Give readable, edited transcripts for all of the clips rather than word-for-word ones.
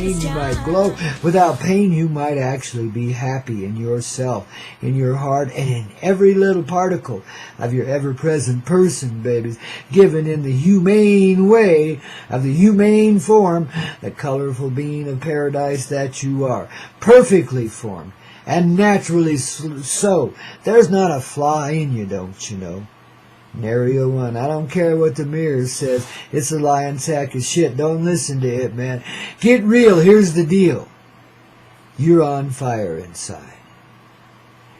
pain you might glow. Without pain you might actually be happy in yourself, in your heart, and in every little particle of your ever-present person, babies, given in the humane way of the humane form, the colorful being of paradise that you are, perfectly formed and naturally so. There's not a flaw in you, don't you know? Nary a one. I don't care what the mirror says. It's a lying sack of shit. Don't listen to it, man. Get real. Here's the deal. You're on fire inside.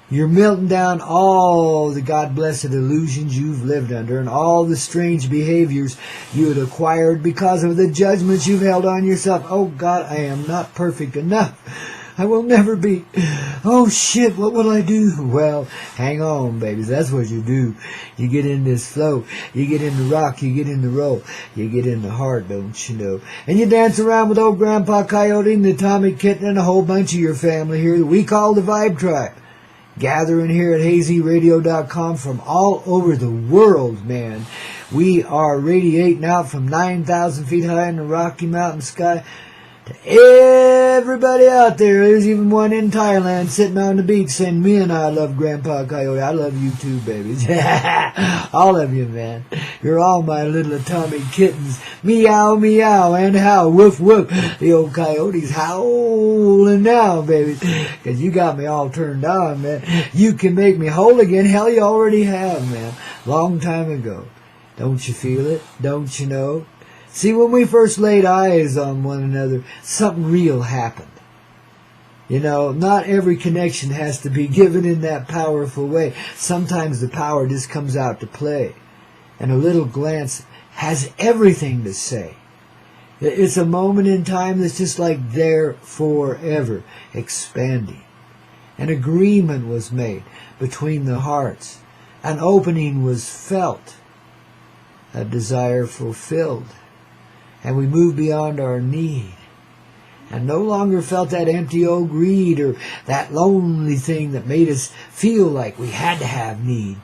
You're melting down all the God-blessed illusions you've lived under and all the strange behaviors you had acquired because of the judgments you've held on yourself. Oh, God, I am not perfect enough. I will never be. Oh, shit, what will I do? Well, hang on, babies. That's what you do. You get in this flow. You get in the rock. You get in the roll. You get in the heart, don't you know? And you dance around with old Grandpa Coyote and the Atomic Kitten and a whole bunch of your family here that we call the Vibe Tribe. Gathering here at hazyradio.com from all over the world, man. We are radiating out from 9,000 feet high in the Rocky Mountain sky to everybody out there. There's even one in Thailand sitting on the beach saying, me and I love Grandpa Coyote. I love you too, babies. All of you, man. You're all my little atomic kittens. Meow, meow, and howl. Woof, woof. The old coyote's howling now, babies. Because you got me all turned on, man. You can make me whole again. Hell, you already have, man. Long time ago. Don't you feel it? Don't you know? See, when we first laid eyes on one another, something real happened. You know, not every connection has to be given in that powerful way. Sometimes the power just comes out to play. And a little glance has everything to say. It's a moment in time that's just like there forever, expanding. An agreement was made between the hearts. An opening was felt. A desire fulfilled. And we moved beyond our need. And no longer felt that empty old greed or that lonely thing that made us feel like we had to have need.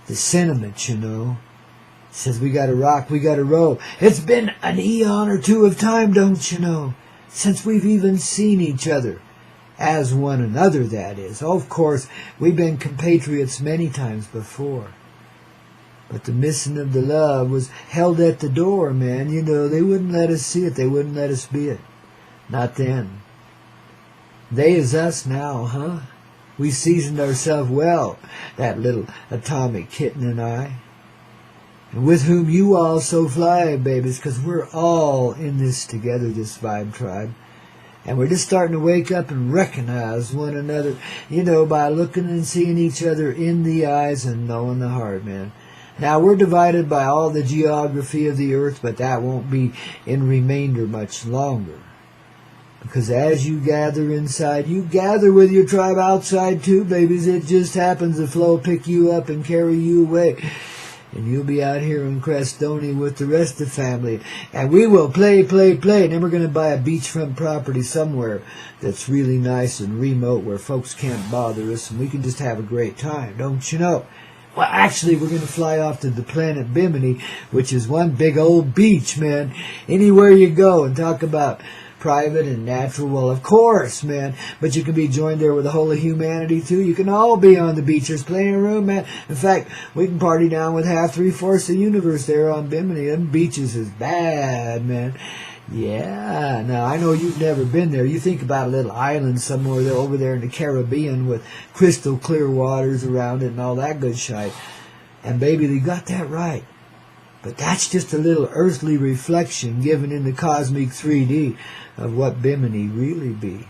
The sentiment, you know. Says we gotta rock, we gotta roll. It's been an eon or two of time, don't you know, since we've even seen each other. As one another, that is. Oh, of course, we've been compatriots many times before. But the missing of the love was held at the door, man. You know, they wouldn't let us see it. They wouldn't let us be it. Not then. They is us now, huh? We seasoned ourselves well, that little atomic kitten and I. And with whom you also fly, babies, because we're all in this together, this Vibe Tribe. And we're just starting to wake up and recognize one another, you know, by looking and seeing each other in the eyes and knowing the heart, man. Now, we're divided by all the geography of the earth, but that won't be in remainder much longer. Because as you gather inside, you gather with your tribe outside too, babies. It just happens the flow pick you up and carry you away. And you'll be out here in Crestoni with the rest of the family. And we will play, play, play. And then we're going to buy a beachfront property somewhere that's really nice and remote where folks can't bother us. And we can just have a great time, don't you know? Well, actually, we're going to fly off to the planet Bimini, which is one big old beach, man. Anywhere you go and talk about private and natural, well, of course, man. But you can be joined there with the whole of humanity, too. You can all be on the beach. There's plenty of room, man. In fact, we can party down with half, three-fourths of the universe there on Bimini. Them beaches is bad, man. Yeah, now I know you've never been there. You think about a little island somewhere there, over there in the Caribbean with crystal clear waters around it and all that good shit. And baby, they got that right. But that's just a little earthly reflection given in the cosmic 3D of what Bimini really be.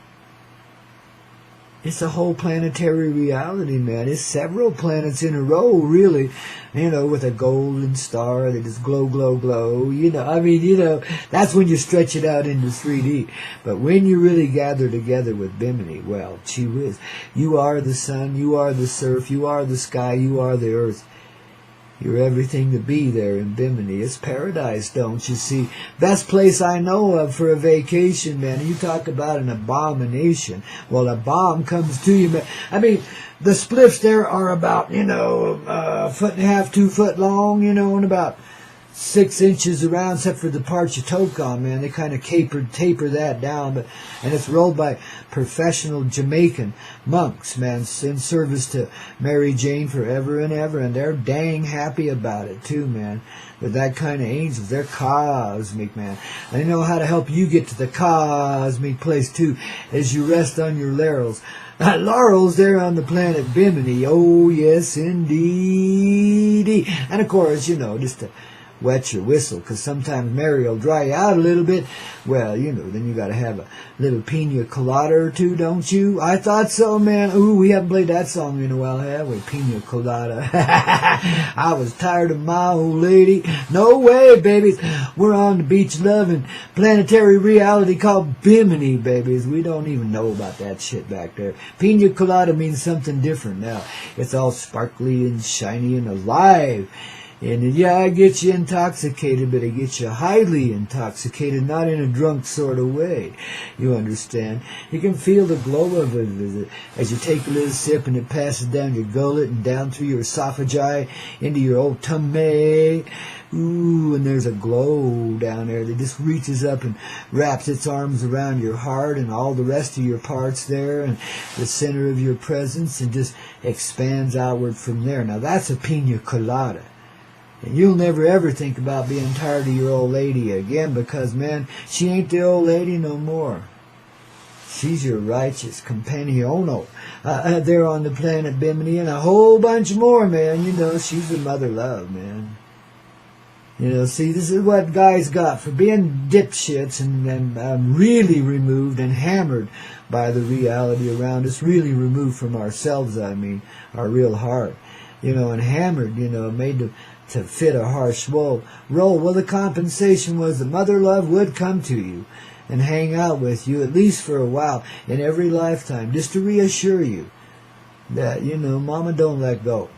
It's a whole planetary reality, man. It's several planets in a row, really, you know, with a golden star that is glow, glow, glow. You know, I mean, you know, that's when you stretch it out into 3D. But when you really gather together with Bimini, well, gee whiz, you are the sun, you are the surf, you are the sky, you are the earth. You're everything to be there in Bimini. It's paradise, don't you see? Best place I know of for a vacation, man. You talk about an abomination. Well, a bomb comes to you, man. I mean, the spliffs there are about, you know, a foot and a half, 2 foot long, you know, and about 6 inches around, except for the parts you toke on, man. They kind of taper that down, and it's rolled by professional Jamaican monks, man, in service to Mary Jane forever and ever, and they're dang happy about it too, man. With that kind of angels, they're cosmic, man. They know how to help you get to the cosmic place too, as you rest on your laurels. Laurels there on the planet Bimini. Oh yes, indeed. And of course, just to wet your whistle, because sometimes Mary will dry you out a little bit. Well, then you got to have a little pina colada or two, don't you? I thought so, man. Ooh, we haven't played that song in a while, have we? Pina colada. I was tired of my old lady. No way, babies. We're on the beach loving planetary reality called Bimini, babies. We don't even know about that shit back there. Pina colada means something different now. It's all sparkly and shiny and alive. And yeah, it gets you intoxicated, but it gets you highly intoxicated, not in a drunk sort of way. You understand? You can feel the glow of it as you take a little sip and it passes down your gullet and down through your esophagi into your old tummy. Ooh, and there's a glow down there that just reaches up and wraps its arms around your heart and all the rest of your parts there and the center of your presence and just expands outward from there. Now that's a pina colada. And you'll never ever think about being tired of your old lady again because, man, she ain't the old lady no more. She's your righteous companion. There on the planet Bimini and a whole bunch more, man. She's the mother love, man. See, this is what guys got for being dipshits and really removed and hammered by the reality around us, really removed from ourselves, our real heart. And hammered, made to fit a harsh role. Well, the compensation was the mother love would come to you and hang out with you, at least for a while, in every lifetime, just to reassure you that, mama don't let go.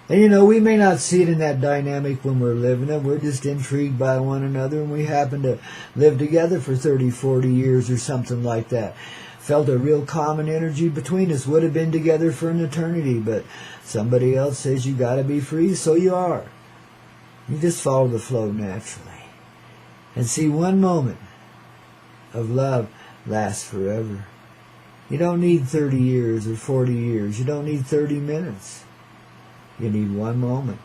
And, we may not see it in that dynamic when we're living it. We're just intrigued by one another, and we happen to live together for 30, 40 years or something like that. Felt a real common energy between us, would have been together for an eternity, but somebody else says you got to be free, so you are. You just follow the flow naturally. And see, one moment of love lasts forever. You don't need 30 years or 40 years. You don't need 30 minutes. You need one moment.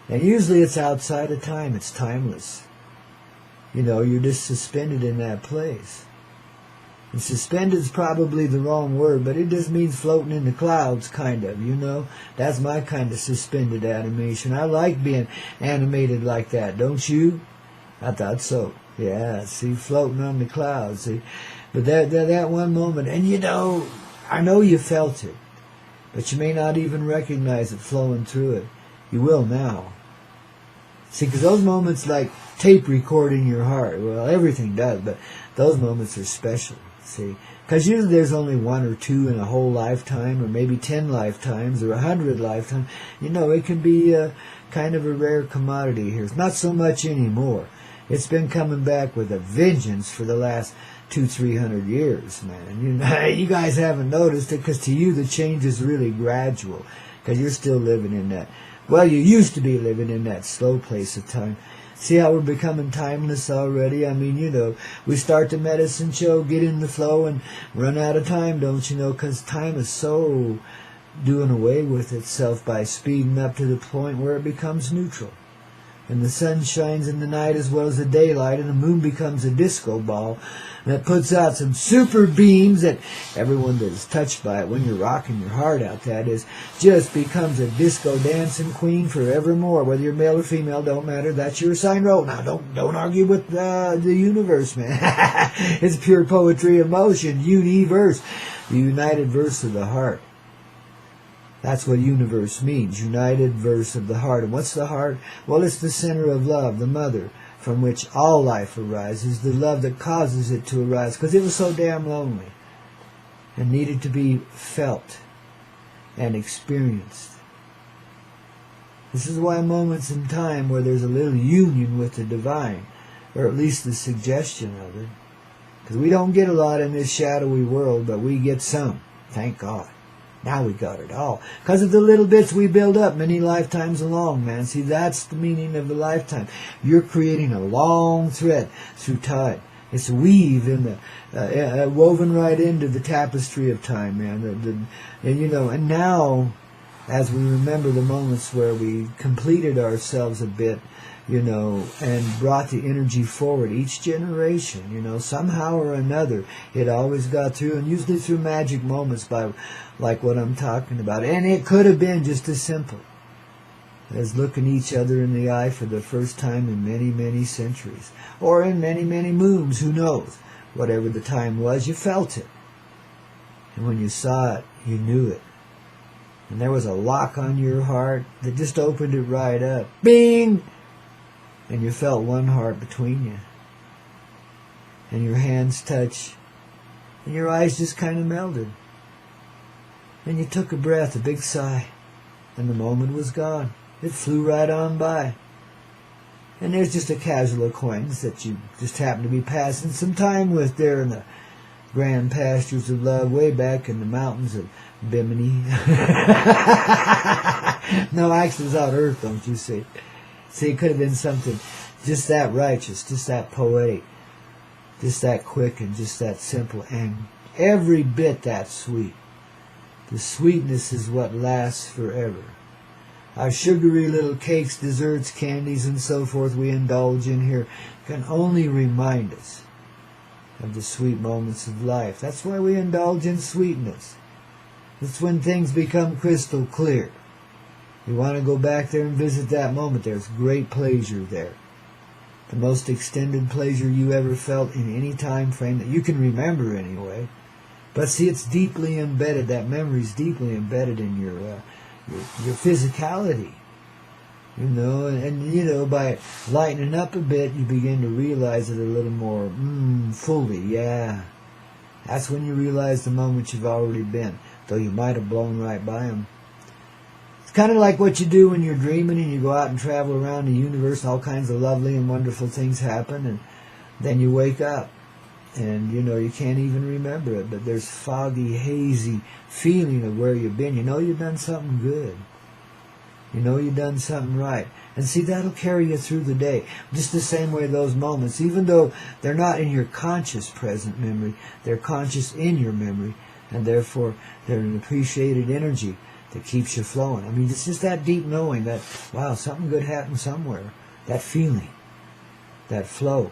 And usually it's outside of time. It's timeless. You're just suspended in that place. And suspended is probably the wrong word, but it just means floating in the clouds, kind of, That's my kind of suspended animation. I like being animated like that, don't you? I thought so. Yeah, see, floating on the clouds, see. But that one moment, and I know you felt it, but you may not even recognize it flowing through it. You will now. See, because those moments like tape recording your heart, well, everything does, but those moments are special. See, because usually there's only one or two in a whole lifetime, or maybe 10 lifetimes, or 100 lifetimes. It can be kind of a rare commodity here. It's not so much anymore. It's been coming back with a vengeance for the last 200-300 years, man. You guys haven't noticed it because to you the change is really gradual, because you're still living in that. Well, you used to be living in that slow place of time. See how we're becoming timeless already? We start the medicine show, get in the flow, and run out of time, don't you know? Because time is so doing away with itself by speeding up to the point where it becomes neutral. And the sun shines in the night as well as the daylight, and the moon becomes a disco ball that puts out some super beams that everyone that is touched by it, when you're rocking your heart out, that is, just becomes a disco dancing queen forevermore. Whether you're male or female, don't matter. That's your assigned role. Now, don't argue with the universe, man. It's pure poetry of motion. Universe, the united verse of the heart. That's what universe means, united verse of the heart. And what's the heart? Well, it's the center of love, the mother, from which all life arises, the love that causes it to arise, because it was so damn lonely and needed to be felt and experienced. This is why moments in time where there's a little union with the divine, or at least the suggestion of it, because we don't get a lot in this shadowy world, but we get some, thank God. Now we got it all. Because of the little bits we build up many lifetimes along, man. See, that's the meaning of a lifetime. You're creating a long thread through time. It's a weave in the, woven right into the tapestry of time, man. And now, as we remember the moments where we completed ourselves a bit, and brought the energy forward, each generation, somehow or another, it always got through, and usually through magic moments like what I'm talking about. And it could have been just as simple as looking each other in the eye for the first time in many, many centuries. Or in many, many moons, who knows. Whatever the time was, you felt it. And when you saw it, you knew it. And there was a lock on your heart that just opened it right up. Bing! And you felt one heart between you. And your hands touch. And your eyes just kind of melded. And you took a breath, a big sigh. And the moment was gone. It flew right on by. And there's just a casual acquaintance that you just happen to be passing some time with there in the grand pastures of love way back in the mountains of Bimini. No, actually it's on Earth, don't you see? See, it could have been something just that righteous, just that poetic, just that quick and just that simple, and every bit that sweet. The sweetness is what lasts forever. Our sugary little cakes, desserts, candies, and so forth we indulge in here can only remind us of the sweet moments of life. That's why we indulge in sweetness. It's when things become crystal clear. You want to go back there and visit that moment. There's great pleasure there. The most extended pleasure you ever felt in any time frame that you can remember anyway. But see, it's deeply embedded. That memory's deeply embedded in your physicality. And by lightening up a bit, you begin to realize it a little more fully. Yeah. That's when you realize the moment you've already been, though you might have blown right by them. Kind of like what you do when you're dreaming and you go out and travel around the universe, all kinds of lovely and wonderful things happen, and then you wake up and you can't even remember it, but there's foggy, hazy feeling of where you've been. You've done something good. You've done something right. And see, that'll carry you through the day. Just the same way those moments, even though they're not in your conscious present memory, they're conscious in your memory, and therefore they're an appreciated energy that keeps you flowing. I mean, it's just that deep knowing that, wow, something good happened somewhere. That feeling, that flow.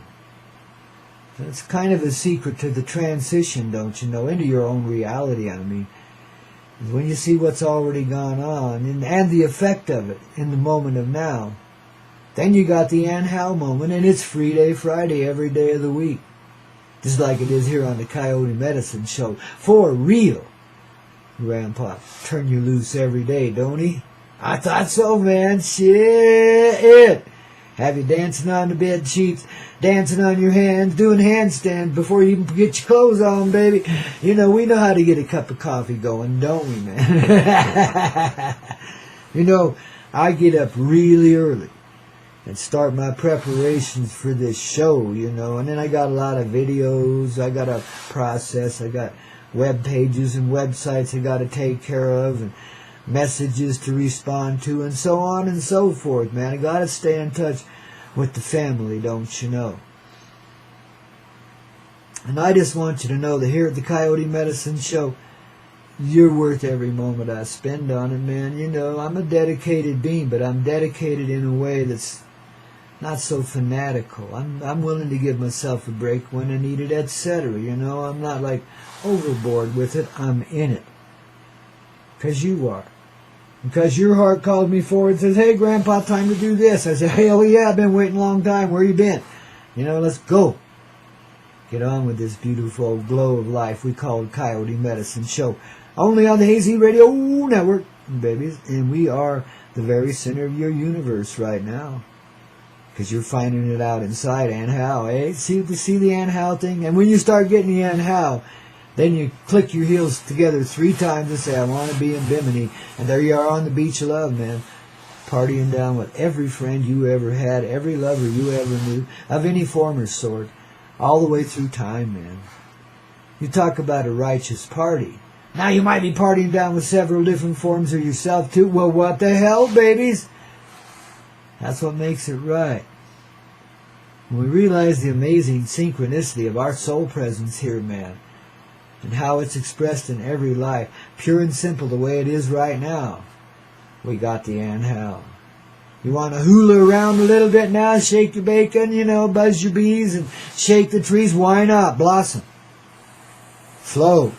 And it's kind of a secret to the transition, don't you know, into your own reality, I mean. When you see what's already gone on and the effect of it in the moment of now, then you got the Ann Howe moment, and it's Free Day Friday every day of the week. Just like it is here on the Coyote Medicine Show. For real. Grandpa, turn you loose every day, don't he? I thought so, man. Shit. Have you dancing on the bed sheets, dancing on your hands, doing handstands before you even get your clothes on, baby. We know how to get a cup of coffee going, don't we, man? I get up really early and start my preparations for this show, and then I got a lot of videos I got to process. I got web pages and websites I got to take care of, and messages to respond to, and so on and so forth, man. I got to stay in touch with the family, don't you know? And I just want you to know that here at the Coyote Medicine Show, you're worth every moment I spend on it, man. I'm a dedicated being, but I'm dedicated in a way that's not so fanatical. I'm willing to give myself a break when I need it, etc. I'm not like overboard with it. I'm in it. Because you are. Because your heart called me forward and says, hey, Grandpa, time to do this. I said, hell yeah, I've been waiting a long time. Where you been? Let's go. Get on with this beautiful glow of life we call the Coyote Medicine Show. Only on the Hazy Radio Network, babies. And we are the very center of your universe right now. Because you're finding it out inside Ann Howe, eh? See the Ann Howe thing? And when you start getting the Ann Howe, then you click your heels together 3 times and say, I want to be in Bimini. And there you are on the beach of love, man. Partying down with every friend you ever had, every lover you ever knew, of any form or sort, all the way through time, man. You talk about a righteous party. Now you might be partying down with several different forms of yourself too. Well, what the hell, babies? That's what makes it right. When we realize the amazing synchronicity of our soul presence here, man, and how it's expressed in every life, pure and simple the way it is right now, we got the how. You want to hula around a little bit now, shake your bacon, buzz your bees and shake the trees. Why not? Blossom. Flow.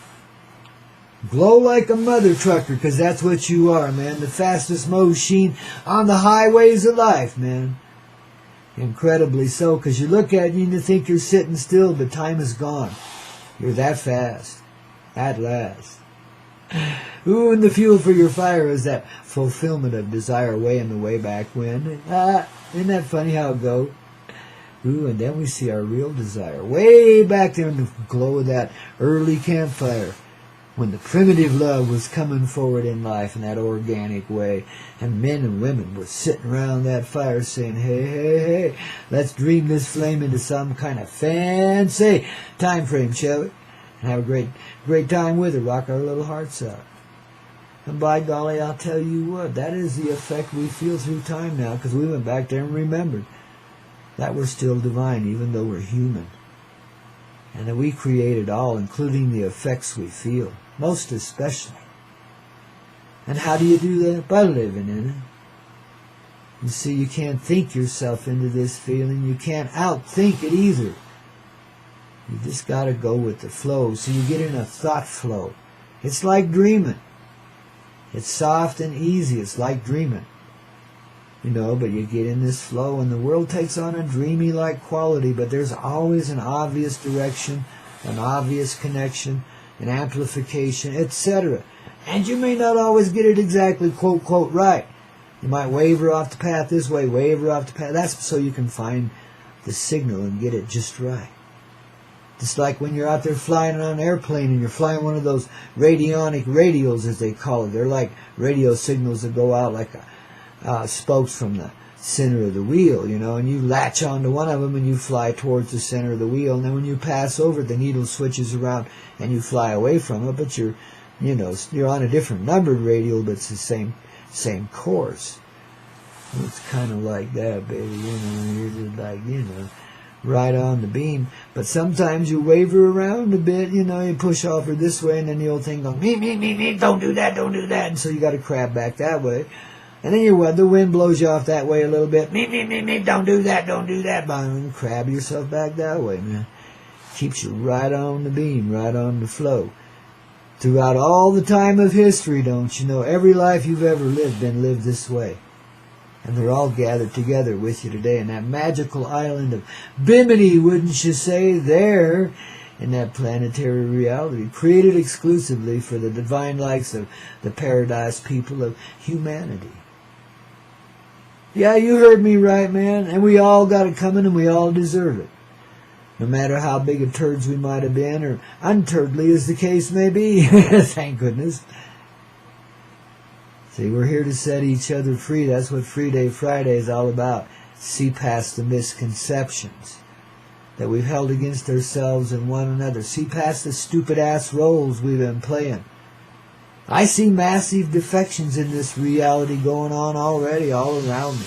Glow like a mother trucker, because that's what you are, man. The fastest machine on the highways of life, man. Incredibly so, because you look at it and you think you're sitting still, but time is gone. You're that fast. At last. Ooh, and the fuel for your fire is that fulfillment of desire way in the way back when. Isn't that funny how it goes? Ooh, and then we see our real desire way back there in the glow of that early campfire, when the primitive love was coming forward in life in that organic way, and men and women were sitting around that fire saying, hey, hey, hey, let's dream this flame into some kind of fancy time frame, shall we? And have a great time with it, rock our little hearts out. And by golly, I'll tell you what, that is the effect we feel through time now, because we went back there and remembered that we're still divine, even though we're human. And that we created all, including the effects we feel, most especially. And how do you do that? By living in it. You see, you can't think yourself into this feeling. You can't outthink it either. You just got to go with the flow. So you get in a thought flow. It's like dreaming. It's soft and easy. It's like dreaming. But you get in this flow and the world takes on a dreamy-like quality, but there's always an obvious direction, an obvious connection, an amplification, etc. And you may not always get it exactly, quote, quote, right. You might waver off the path this way, waver off the path. That's so you can find the signal and get it just right. Just like when you're out there flying on an airplane and you're flying one of those radionic radials, as they call it. They're like radio signals that go out like spokes from the center of the wheel, and you latch onto one of them and you fly towards the center of the wheel, and then when you pass over, the needle switches around and you fly away from it, but you're on a different numbered radial, but it's the same course. It's kind of like that, baby, you're just like, right on the beam. But sometimes you waver around a bit, you push over this way, and then the old thing goes, me, don't do that, and so you got to crab back that way. And then the wind blows you off that way a little bit, me, don't do that, and crab yourself back that way, man. Keeps you right on the beam, right on the flow. Throughout all the time of history, don't you know, every life you've ever lived been lived this way. And they're all gathered together with you today in that magical island of Bimini, wouldn't you say, there in that planetary reality, created exclusively for the divine likes of the paradise people of humanity. Yeah, you heard me right, man, and we all got it coming and we all deserve it. No matter how big of turds we might have been, or unturdly as the case may be, thank goodness. See, we're here to set each other free. That's what Free Day Friday is all about. See past the misconceptions that we've held against ourselves and one another. See past the stupid-ass roles we've been playing. I see massive defections in this reality going on already all around me.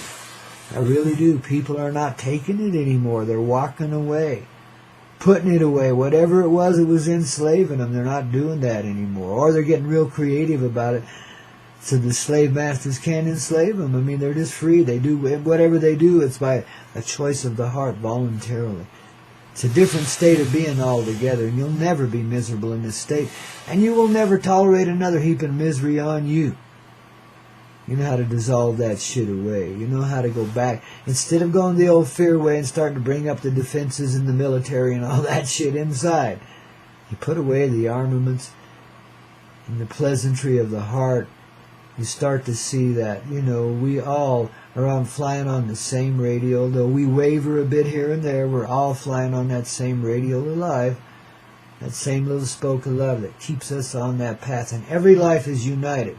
I really do. People are not taking it anymore. They're walking away, putting it away. Whatever it was enslaving them. They're not doing that anymore. Or they're getting real creative about it, so the slave masters can't enslave them. I mean, they're just free. They do whatever they do. It's by a choice of the heart, voluntarily. It's a different state of being altogether, and you'll never be miserable in this state, and you will never tolerate another heap of misery on you. You know how to dissolve that shit away. You know how to go back. Instead of going the old fear way and starting to bring up the defenses in the military and all that shit inside, you put away the armaments and the pleasantry of the heart. You start to see that, we all are flying on the same radio. Though we waver a bit here and there, we're all flying on that same radio of life, that same little spoke of love that keeps us on that path. And every life is united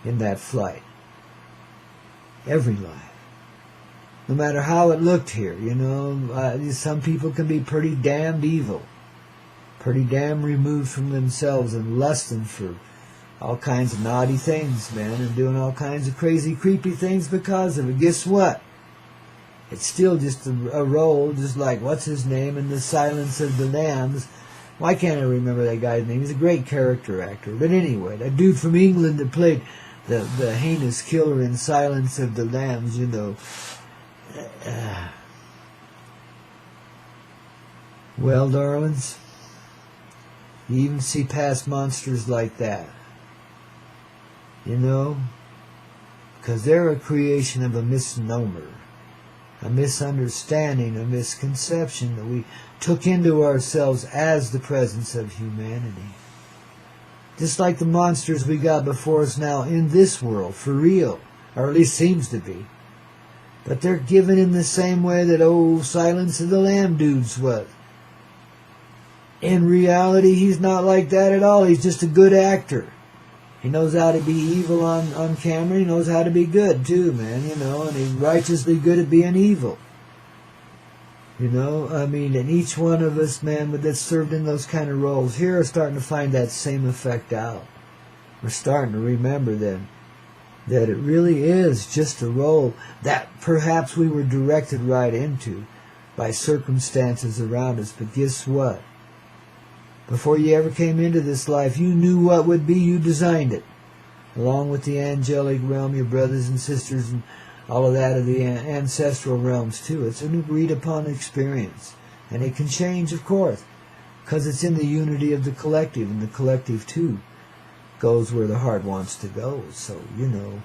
in that flight. Every life. No matter how it looked here, some people can be pretty damned evil. pretty damn removed from themselves and lusting for all kinds of naughty things, man, and doing all kinds of crazy, creepy things because of it. Guess what? It's still just a role, just like, what's his name in The Silence of the Lambs. Why can't I remember that guy's name? He's a great character actor. But anyway, that dude from England that played the heinous killer in Silence of the Lambs, you know. Well, darlings, you even see past monsters like that. You know? Because they're a creation of a misnomer, a misunderstanding, a misconception that we took into ourselves as the presence of humanity. Just like the monsters we got before us now in this world, for real, or at least seems to be. But they're given in the same way that old Silence of the Lamb dudes was. In reality, he's not like that at all. He's just a good actor. He knows how to be evil on camera. He knows how to be good, too, man, you know, and he's righteously good at being evil. You know, I mean, and each one of us, man, that's served in those kind of roles here are starting to find that same effect out. We're starting to remember then that it really is just a role that perhaps we were directed right into by circumstances around us. But guess what? Before you ever came into this life, you knew what would be. You designed it. Along with the angelic realm, your brothers and sisters, and all of that of the ancestral realms, too. It's an agreed-upon experience. And it can change, of course, because it's in the unity of the collective, and the collective, too, goes where the heart wants to go. So, you know,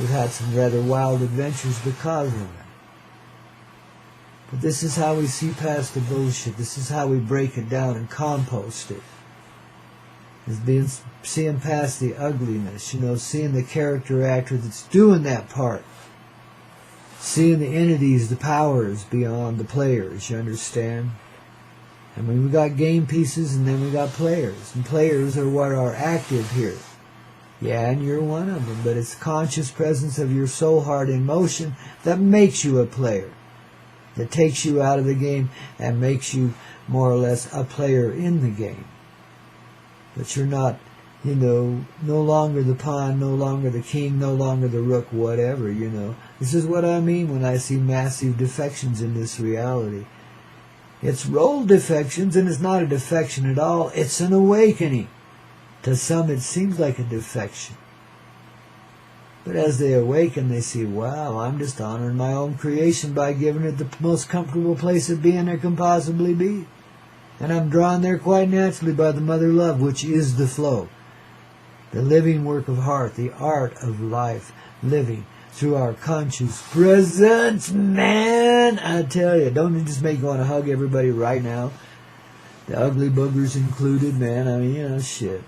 we've had some rather wild adventures because of it. But this is how we see past the bullshit. This is how we break it down and compost it. It's seeing past the ugliness, you know, seeing the character actor that's doing that part. Seeing the entities, the powers beyond the players, you understand? I mean, we got game pieces and then we got players. And players are what are active here. Yeah, and you're one of them. But it's conscious presence of your soul, heart, in motion that makes you a player. That takes you out of the game and makes you more or less a player in the game. But you're not, you know, no longer the pawn, no longer the king, no longer the rook, whatever, you know. This is what I mean when I see massive defections in this reality. It's role defections, and it's not a defection at all. It's an awakening. To some, it seems like a defection. But as they awaken, they see, wow, I'm just honoring my own creation by giving it the most comfortable place of being there can possibly be. And I'm drawn there quite naturally by the mother love, which is the flow. The living work of heart, the art of life, living through our conscious presence, man. I tell you, don't it just make you want to hug everybody right now? The ugly boogers included, man. I mean, you know, shit.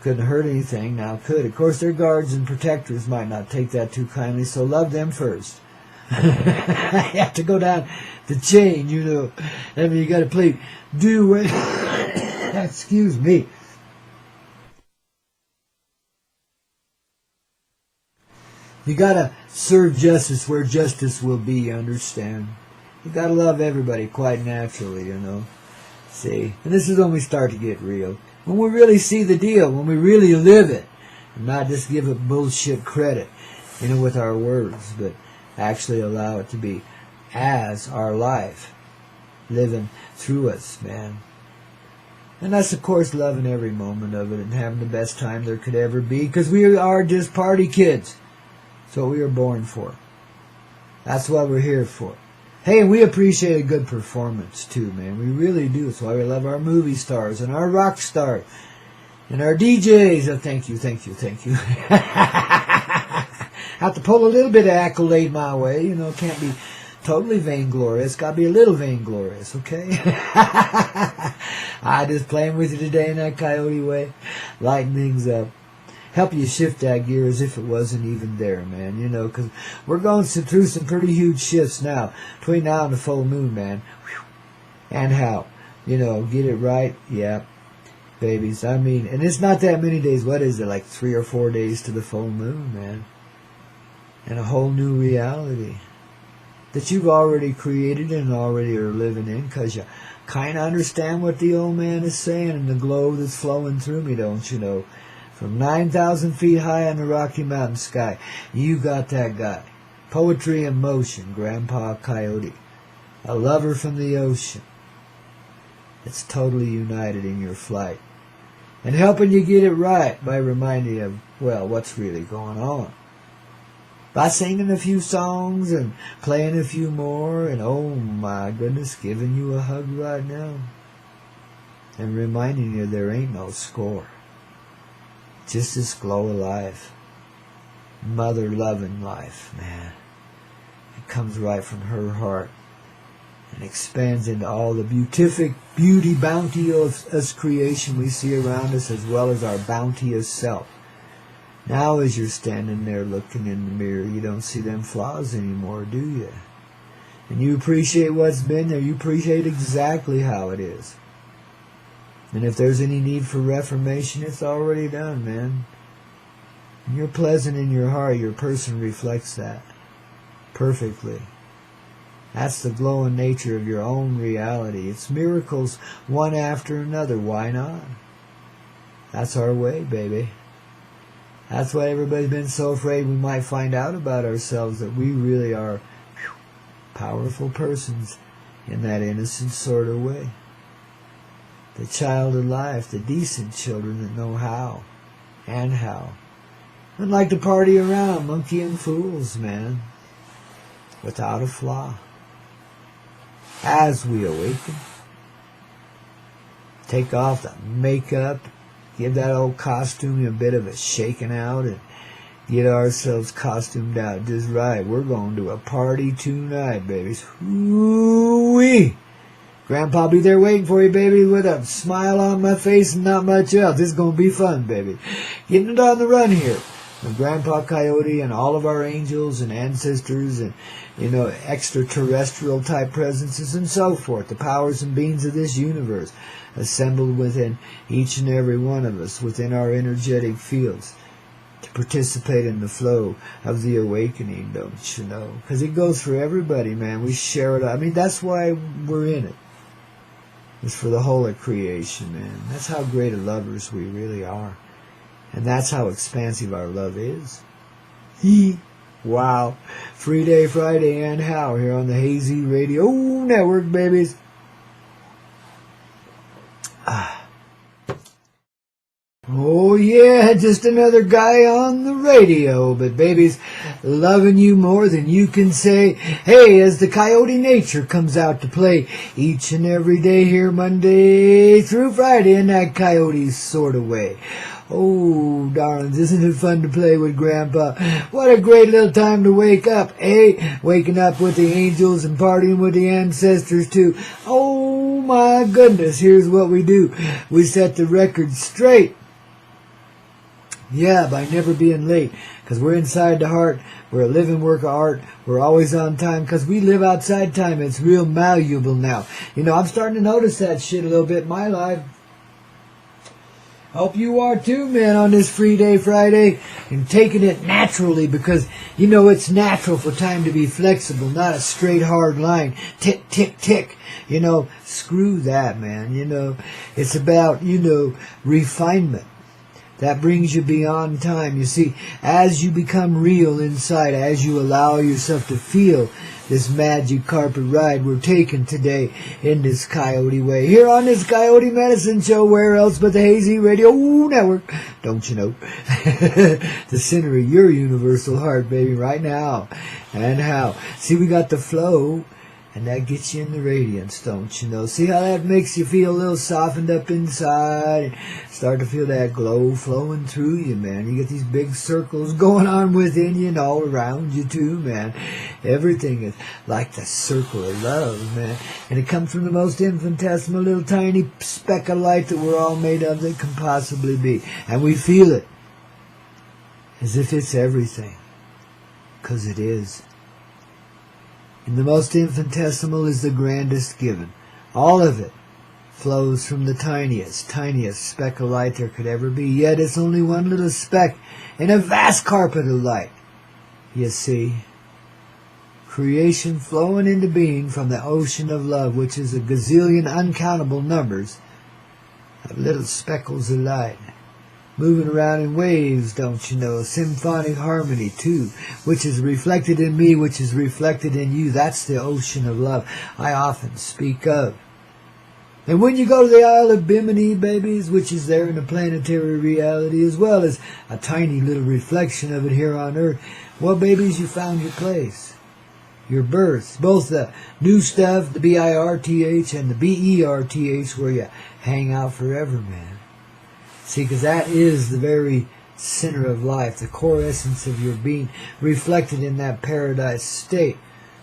Couldn't hurt anything, now could. Of course, their guards and protectors might not take that too kindly, so love them first. You have to go down the chain, you know. I mean, you got to play do. Excuse me. You got to serve justice where justice will be, you understand? You got to love everybody quite naturally, you know. See? And this is when we start to get real. When we really see the deal, when we really live it, and not just give it bullshit credit, you know, with our words, but actually allow it to be as our life, living through us, man. And that's, of course, loving every moment of it and having the best time there could ever be, because we are just party kids. That's what we were born for. That's what we're here for. Hey, we appreciate a good performance, too, man. We really do. That's why we love our movie stars and our rock stars and our DJs. Oh, thank you, thank you, thank you. Have to pull a little bit of accolade my way. You know, can't be totally vainglorious. Got to be a little vainglorious, okay? I just playing with you today in that Coyote Way. Lighten things up. Help you shift that gear as if it wasn't even there, man, you know, because we're going through some pretty huge shifts now, between now and the full moon, man. Whew. And how? You know, get it right? Yeah, babies. I mean, and it's not that many days. What is it, like 3 or 4 days to the full moon, man? And a whole new reality that you've already created and already are living in, because you Kind of understand what the old man is saying and the glow that's flowing through me, don't you know? From 9,000 feet high on the Rocky Mountain sky, you got that guy. Poetry in motion, Grandpa Coyote. A lover from the ocean. It's totally united in your flight. And helping you get it right by reminding you of, well, what's really going on. By singing a few songs and playing a few more and, oh my goodness, giving you a hug right now. And reminding you there ain't no score. Just this glow of life. Mother-loving life, man. It comes right from her heart. And expands into all the beatific beauty, bounty of us creation we see around us, as well as our bounteous self. Now as you're standing there looking in the mirror, you don't see them flaws anymore, do you? And you appreciate what's been there. You appreciate exactly how it is. And if there's any need for reformation, it's already done, man. And you're pleasant in your heart. Your person reflects that perfectly. That's the glowing nature of your own reality. It's miracles one after another. Why not? That's our way, baby. That's why everybody's been so afraid we might find out about ourselves, that we really are powerful persons in that innocent sort of way. The child of life, the decent children that know how and how. And like to party around, monkey and fools, man. Without a flaw. As we awaken, take off the makeup, give that old costume a bit of a shaking out, and get ourselves costumed out just right. We're going to a party tonight, babies. Hoo-wee! Grandpa'll be there waiting for you, baby, with a smile on my face and not much else. This is going to be fun, baby. Getting it on the run here. With Grandpa Coyote and all of our angels and ancestors and, extraterrestrial type presences and so forth. The powers and beings of this universe assembled within each and every one of us, within our energetic fields, to participate in the flow of the awakening, don't you know? Because it goes for everybody, man. We share it. I mean, that's why we're in it. It's for the whole of creation, man. That's how great of lovers we really are. And that's how expansive our love is. Wow. Free Day Friday and how here on the Hazy Radio Network, babies. Oh yeah, just another guy on the radio, but babies, loving you more than you can say. Hey, as the coyote nature comes out to play each and every day here, Monday through Friday, in that coyote sort of way. Oh, darlings, isn't it fun to play with Grandpa? What a great little time to wake up, eh? Waking up with the angels and partying with the ancestors, too. Oh, my goodness, here's what we do. We set the record straight. Yeah, by never being late, because we're inside the heart. We're a living work of art. We're always on time, because we live outside time. It's real malleable now. I'm starting to notice that shit a little bit in my life. Hope you are too, man, on this Free Day Friday, and taking it naturally, because, it's natural for time to be flexible, not a straight, hard line. Tick, tick, tick. Screw that, man. It's about, refinement. That brings you beyond time. You see, as you become real inside, as you allow yourself to feel this magic carpet ride we're taking today in this Coyote Way, here on this Coyote Medicine Show, where else but the Hazy Radio Network, don't you know? The center of your universal heart, baby, right now. And how? See, we got the flow, and that gets you in the radiance, don't you know? See how that makes you feel a little softened up inside, and start to feel that glow flowing through you, man. You get these big circles going on within you and all around you too, man. Everything is like the circle of love, man. And it comes from the most infinitesimal little tiny speck of light that we're all made of that can possibly be. And we feel it as if it's everything, 'cause it is. And the most infinitesimal is the grandest given. All of it flows from the tiniest speck of light there could ever be. Yet it's only one little speck in a vast carpet of light. You see? creation flowing into being from the ocean of love, which is a gazillion uncountable numbers of little speckles of light, moving around in waves, don't you know, symphonic harmony too, which is reflected in me, which is reflected in you. That's the ocean of love I often speak of. And when you go to the Isle of Bimini, babies, which is there in a planetary reality, as well as a tiny little reflection of it here on Earth, well, babies, you found your place. Your birth, both the new stuff, the B-I-R-T-H, and the B-E-R-T-H, where you hang out forever, man. See, because that is the very center of life, the core essence of your being, reflected in that paradise state,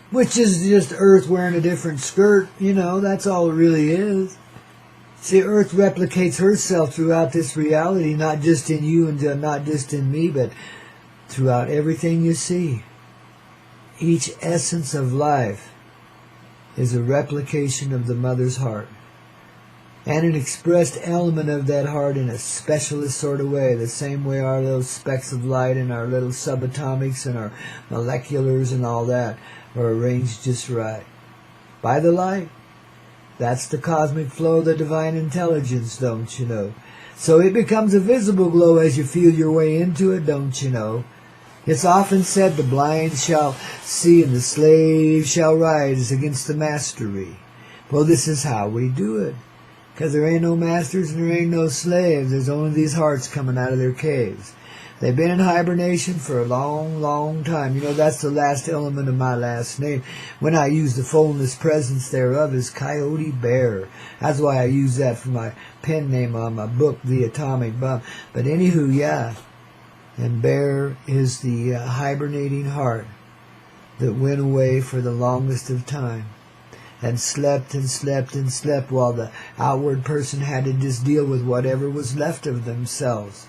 which is just Earth wearing a different skirt. You know, that's all it really is. See, Earth replicates herself throughout this reality, not just in you and not just in me, but throughout everything you see. Each essence of life is a replication of the mother's heart, and an expressed element of that heart in a specialist sort of way, the same way our little specks of light and our little subatomics and our moleculars and all that are arranged just right. By the light. That's the cosmic flow of the divine intelligence, don't you know? So it becomes a visible glow as you feel your way into it, don't you know? It's often said the blind shall see and the slave shall rise against the mastery. Well, this is how we do it. Because there ain't no masters and there ain't no slaves. There's only these hearts coming out of their caves. They've been in hibernation for a long, long time. You know, that's the last element of my last name. When I use the fullness presence thereof is Coyote Bear. That's why I use that for my pen name on my book, The Atomic Bomb. But anywho, yeah. And Bear is the hibernating heart that went away for the longest of time and slept and slept and slept while the outward person had to just deal with whatever was left of themselves.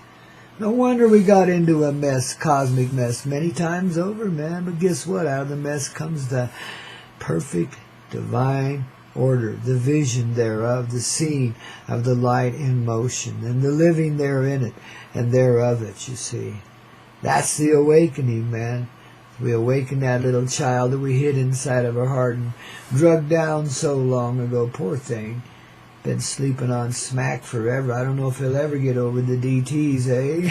No wonder we got into a mess, cosmic mess, many times over, man. But guess what? Out of the mess comes the perfect divine order, the vision thereof, the seeing of the light in motion, and the living therein it, and thereof it, you see. That's the awakening, man. We awaken that little child that we hid inside of our heart and drugged down so long ago. Poor thing. Been sleeping on smack forever. I don't know if he'll ever get over the DTs, eh?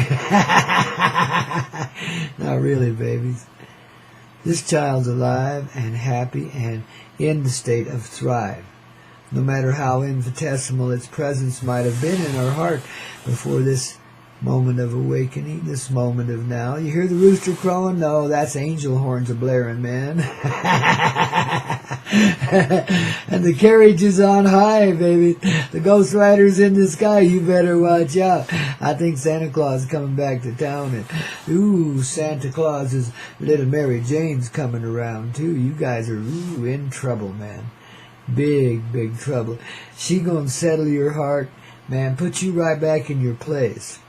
Not really, babies. This child's alive and happy and in the state of thrive. No matter how infinitesimal its presence might have been in our heart before this moment of awakening, this moment of now. You hear the rooster crowing? No, that's angel horns a-blaring, man. And the carriage is on high, baby. The Ghost Rider's in the sky. You better watch out. I think Santa Claus is coming back to town. And, ooh, Santa Claus's little Mary Jane's coming around, too. You guys are, ooh, in trouble, man. Big, big trouble. She gonna settle your heart, man, put you right back in your place.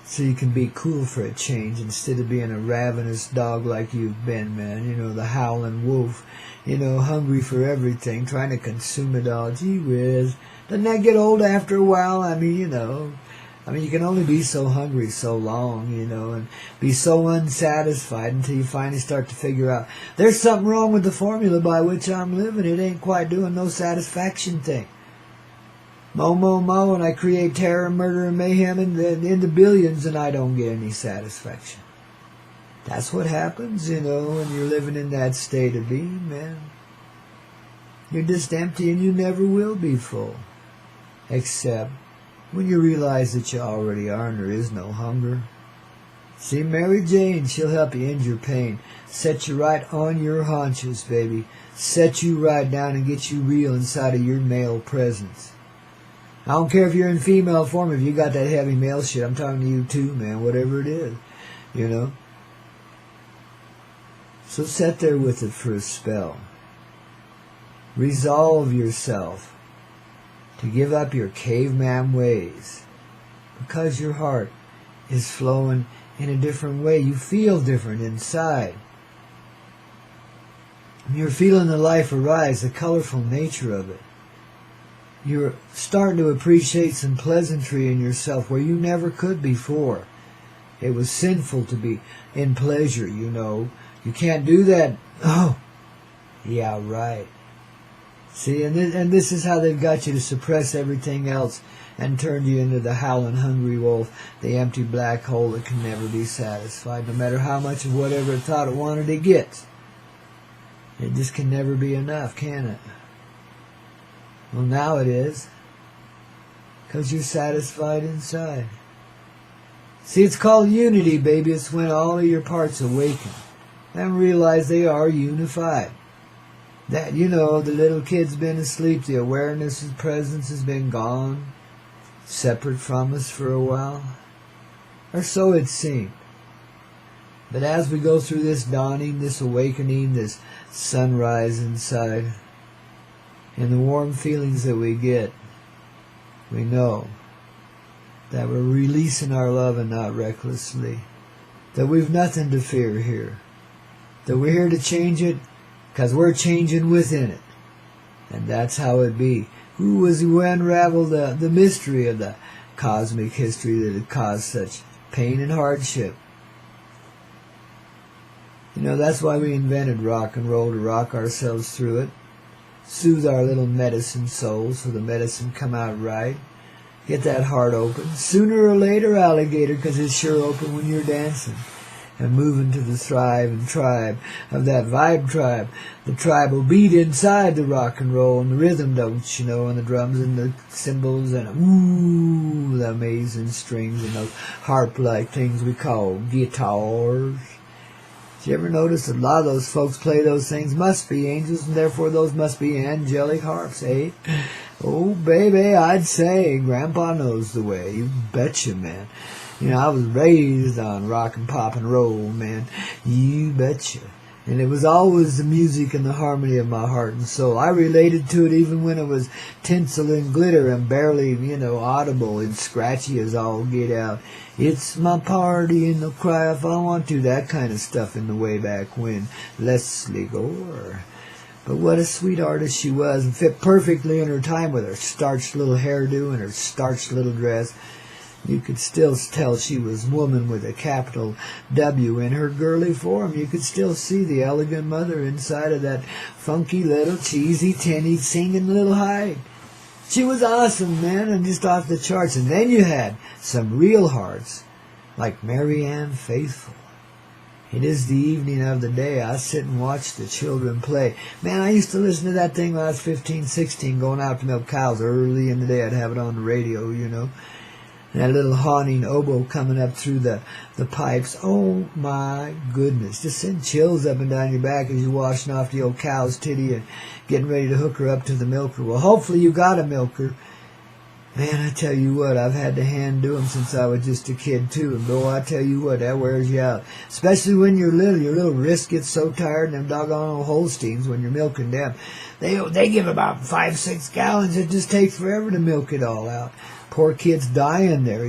So you can be cool for a change instead of being a ravenous dog like you've been, man. You know, the Howlin Wolf, you know, hungry for everything, trying to consume it all. Gee whiz. Doesn't that get old after a while? I mean, you know, you can only be so hungry so long, you know, and be so unsatisfied until you finally start to figure out there's something wrong with the formula by which I'm living. It ain't quite doing no satisfaction thing. Mo, mo, mo, and I create terror, murder, and mayhem in the billions, and I don't get any satisfaction. That's what happens, you know, when you're living in that state of being, man. You're just empty, and you never will be full. Except when you realize that you already are, and there is no hunger. See, Mary Jane, she'll help you end your pain. Set you right on your haunches, baby. Set you right down and get you real inside of your male presence. I don't care if you're in female form, if you got that heavy male shit. I'm talking to you too, man, whatever it is, you know. So sit there with it for a spell. Resolve yourself to give up your caveman ways because your heart is flowing in a different way. You feel different inside. You're feeling the life arise, the colorful nature of it. You're starting to appreciate some pleasantry in yourself where you never could before. It was sinful to be in pleasure, you know. You can't do that Oh, yeah, right. See, and this is how they've got you to suppress everything else and turn you into the howling hungry wolf, the empty black hole that can never be satisfied, no matter how much of whatever it thought it wanted it gets. It just can never be enough, can it? Well, now it is, because you're satisfied inside. See, it's called unity, baby. It's when all of your parts awaken and realize they are unified. That, the little kid's been asleep, the awareness of presence has been gone, separate from us for a while. Or so it seemed. But as we go through this dawning, this awakening, this sunrise inside, and the warm feelings that we get, we know that we're releasing our love and not recklessly, that we've nothing to fear here, that we're here to change it because we're changing within it. And that's how it be. Who was who unraveled the mystery of the cosmic history that had caused such pain and hardship? That's why we invented rock and roll, to rock ourselves through it, soothe our little medicine souls so the medicine come out right, get that heart open. Sooner or later, alligator, because it's sure open when you're dancing and moving to the thrive and tribe of that vibe tribe, the tribal beat inside the rock and roll and the rhythm, don't you know, and the drums and the cymbals and ooh, the amazing strings and those harp-like things we call guitars. Did you ever notice that a lot of those folks play those things must be angels, and therefore those must be angelic harps, eh? Oh, baby, I'd say Grandpa knows the way. You betcha, man. I was raised on rock and pop and roll, man. You betcha. And it was always the music and the harmony of my heart and soul. I related to it even when it was tinsel and glitter and barely, audible and scratchy as all get out. It's my party and they'll cry if I want to. That kind of stuff in the way back when. Leslie Gore. But what a sweet artist she was, and fit perfectly in her time with her starched little hairdo and her starched little dress. You could still tell she was woman with a capital W in her girly form. You could still see the elegant mother inside of that funky little cheesy tinny singing little hide. She was awesome, man, and just off the charts. And then you had some real hearts, like Marianne Faithfull. It is the evening of the day. I sit and watch the children play. Man, I used to listen to that thing when I was 15, 16, going out to milk cows early in the day. I'd have it on the radio, And that little haunting oboe coming up through the pipes. Oh, my goodness. Just send chills up and down your back as you're washing off the old cow's titty and getting ready to hook her up to the milker. Well, hopefully you got a milker. Man, I tell you what, I've had to hand do them since I was just a kid, too. And, boy, I tell you what, that wears you out. Especially when you're little. Your little wrist gets so tired, and them doggone old Holsteins, when you're milking them, they give about 5-6 gallons. It just takes forever to milk it all out. Poor kids dying there,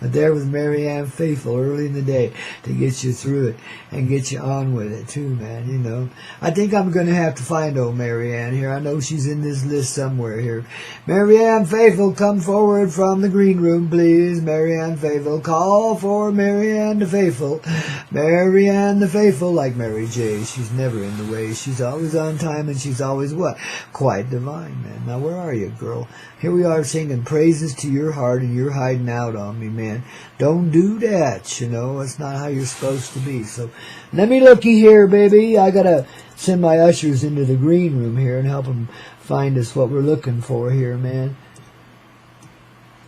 But there was Marianne Faithfull early in the day to get you through it and get you on with it too, man, I think I'm going to have to find old Marianne here. I know she's in this list somewhere here. Marianne Faithfull, come forward from the green room, please. Marianne Faithfull, call for Marianne the Faithfull. Marianne the Faithfull, like Mary J. She's never in the way. She's always on time, and she's always what? Quite divine, man. Now, where are you, girl? Here we are singing praises to your heart, and you're hiding out on me, man. Don't do that, It's not how you're supposed to be. So let me looky here, baby. I got to send my ushers into the green room here and help them find us what we're looking for here, man.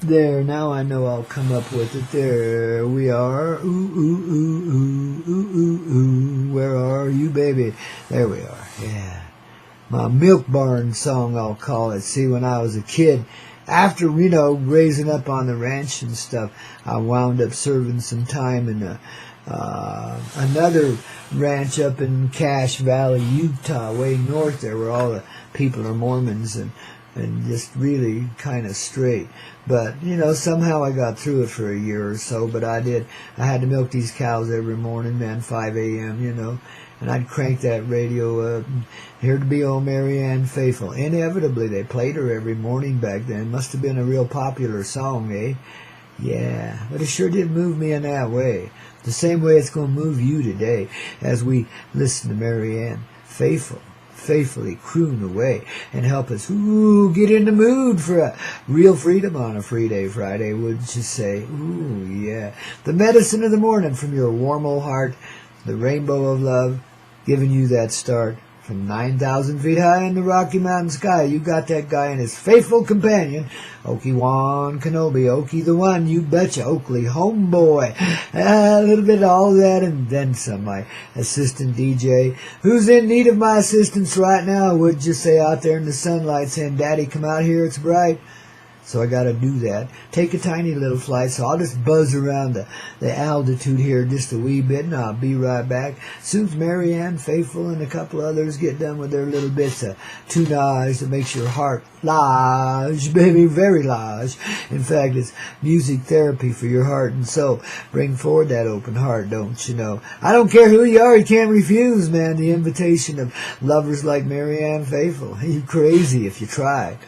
There, now I know I'll come up with it. There we are. Ooh, ooh, ooh, ooh, ooh, ooh, ooh. Where are you, baby? There we are, yeah. My milk barn song, I'll call it. See, when I was a kid, after, raising up on the ranch and stuff, I wound up serving some time in another ranch up in Cache Valley, Utah, way north there, where all the people are Mormons and just really kind of straight. But, somehow I got through it for a year or so, but I had to milk these cows every morning, man, 5 a.m., and I'd crank that radio up. Here to be old Marianne Faithfull. Inevitably, they played her every morning back then. Must have been a real popular song, eh? Yeah, but it sure did move me in that way. The same way it's going to move you today as we listen to Marianne faithfully croon away and help us get in the mood for a real freedom on a free day Friday, wouldn't you say? Ooh, yeah. The medicine of the morning from your warm old heart, the rainbow of love, giving you that start. From 9,000 feet high in the Rocky Mountain sky, you got that guy and his faithful companion, Obi-Wan Kenobi, Oki the one, you betcha, Oakley, homeboy. A little bit of all that and then some. My assistant DJ, who's in need of my assistance right now, would just say out there in the sunlight saying, Daddy, come out here, it's bright. So I got to do that. Take a tiny little flight, so I'll just buzz around the altitude here just a wee bit, and I'll be right back. Soon as Marianne Faithfull and a couple others get done with their little bits of tunage that makes your heart large, baby, very large. In fact, it's music therapy for your heart and soul. Bring forward that open heart, don't you know? I don't care who you are, you can't refuse, man, the invitation of lovers like Marianne Faithfull. You're crazy if you try.